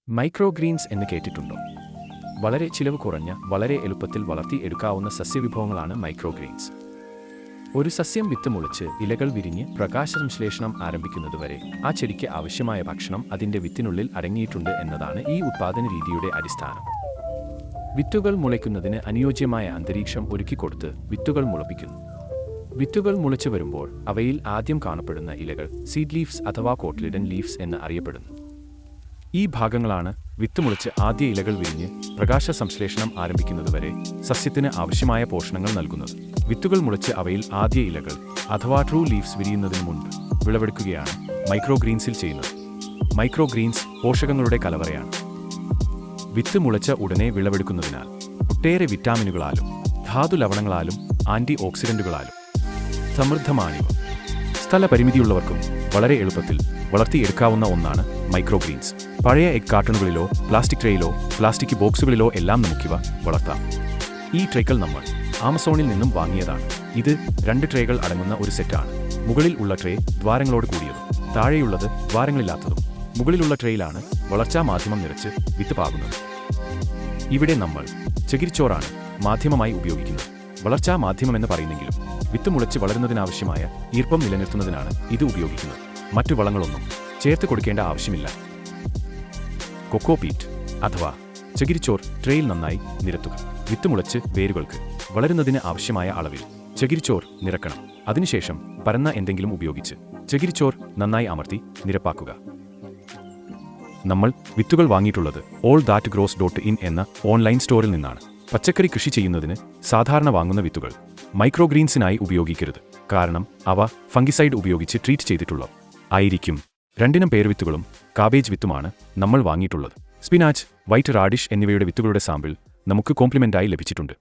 Microgreens എന്ന് കേട്ടിട്ടുണ്ടോ? വളരെ ചിലവ് കുറഞ്ഞ, വളരെ എളുപ്പത്തിൽ വളർത്തി എടുക്കാവുന്ന സസ്യവിഭവങ്ങളാണ് മൈക്രോഗ്രീൻസ്. ഒരു സസ്യം വിത്ത് മുളച്ച് ഇലകൾ വിരിഞ്ഞ് പ്രകാശസംശ്ലേഷണം ആരംഭിക്കുന്നതുവരെ ആ ചെടിക്ക് ആവശ്യമായ ഭക്ഷണം അതിൻ്റെ വിത്തിനുള്ളിൽ അടങ്ങിയിട്ടുണ്ട് എന്നതാണ് ഈ ഉത്പാദന രീതിയുടെ അടിസ്ഥാനം. വിത്തുകൾ മുളയ്ക്കുന്നതിന് അനുയോജ്യമായ അന്തരീക്ഷം ഒരുക്കിക്കൊടുത്ത് വിത്തുകൾ മുളപ്പിക്കുന്നു. വിത്തുകൾ മുളച്ചു വരുമ്പോൾ അവയിൽ ആദ്യം കാണപ്പെടുന്ന ഇലകൾ സീഡ് ലീവ്സ് അഥവാ കോട്ട്ലിഡൻ ലീവ്സ് എന്ന് അറിയപ്പെടുന്നു. ഈ ഭാഗങ്ങളാണ് വിത്ത് മുളച്ച് ആദ്യ ഇലകൾ വിരിഞ്ഞ് പ്രകാശ സംശ്ലേഷണം ആരംഭിക്കുന്നതുവരെ സസ്യത്തിന് ആവശ്യമായ പോഷണങ്ങൾ നൽകുന്നത്. വിത്തുകൾ മുളച്ച് അവയിൽ ആദ്യ ഇലകൾ അഥവാ ട്രൂ ലീവ്സ് വിരിയുന്നതിന് മുൻപ് വിളവെടുക്കുകയാണ് മൈക്രോഗ്രീൻസിൽ ചെയ്യുന്നത്. മൈക്രോഗ്രീൻസ് പോഷകങ്ങളുടെ കലവറയാണ്. വിത്ത് മുളച്ച ഉടനെ വിളവെടുക്കുന്നതിനാൽ ഒട്ടേറെ വിറ്റാമിനുകളാലും ധാതു ലവണങ്ങളാലും ആന്റി ഓക്സിഡന്റുകളാലും സമൃദ്ധമാണിവ. സ്ഥലപരിമിതിയുള്ളവർക്കും വളരെ എളുപ്പത്തിൽ വളർത്തിയെടുക്കാവുന്ന ഒന്നാണ് മൈക്രോഗ്രീൻസ്. പഴയ എഗ് കാർട്ടണുകളിലോ പ്ലാസ്റ്റിക് ട്രേയിലോ പ്ലാസ്റ്റിക് ബോക്സുകളിലോ എല്ലാം നമുക്കിവ വളർത്താം. ഈ ട്രേകൾ നമ്മൾ ആമസോണിൽ നിന്നും വാങ്ങിയതാണ്. ഇത് 2 ട്രേകൾ അടങ്ങുന്ന ഒരു സെറ്റാണ്. മുകളിൽ ഉള്ള ട്രേ ദ്വാരങ്ങളോട് കൂടിയതും താഴെയുള്ളത് ദ്വാരങ്ങളില്ലാത്തതും. മുകളിലുള്ള ട്രേയിലാണ് വളർച്ചാ മാധ്യമം നിറച്ച് വിത്ത് പാകുന്നത്. ഇവിടെ നമ്മൾ ചകിരിച്ചോറാണ് മാധ്യമമായി ഉപയോഗിക്കുന്നത്. വളർച്ചാ മാധ്യമമെന്ന് പറയുന്നെങ്കിലും വിത്ത് മുളച്ച് വളരുന്നതിനാവശ്യമായ ഈർപ്പം നിലനിർത്തുന്നതിനാണ് ഇത് ഉപയോഗിക്കുന്നത്. മറ്റു വളങ്ങളൊന്നും ചേർത്ത് കൊടുക്കേണ്ട ആവശ്യമില്ല. കൊക്കോപീറ്റ് അഥവാ ചകിരിച്ചോർ ട്രേയിൽ നന്നായി നിരത്തുക. വിത്ത് മുളച്ച് വേരുകൾക്ക് വളരുന്നതിന് ആവശ്യമായ അളവിൽ ചകിരിച്ചോർ നിറക്കണം. അതിനുശേഷം പരന്ന എന്തെങ്കിലും ഉപയോഗിച്ച് ചകിരിച്ചോർ നന്നായി അമർത്തി നിരപ്പാക്കുക. നമ്മൾ വിത്തുകൾ വാങ്ങിയിട്ടുള്ളത് all-that-grows.in എന്ന ഓൺലൈൻ സ്റ്റോറിൽ നിന്നാണ്. പച്ചക്കറി കൃഷി ചെയ്യുന്നതിന് സാധാരണ വാങ്ങുന്ന വിത്തുകൾ മൈക്രോഗ്രീൻസിനായി ഉപയോഗിക്കരുത്. കാരണം അവ ഫംഗിസൈഡ് ഉപയോഗിച്ച് ട്രീറ്റ് ചെയ്തിട്ടുള്ളവ ആയിരിക്കും. 2 പേർവിത്തുകളും കാബേജ് വിത്തുമാണ് നമ്മൾ വാങ്ങിയിട്ടുള്ളത്. സ്പിനാച്ച്, വൈറ്റ് റാഡിഷ് എന്നിവയുടെ വിത്തുകളുടെ സാമ്പിൾ നമുക്ക് കോംപ്ലിമെന്റായി ലഭിച്ചിട്ടുണ്ട്.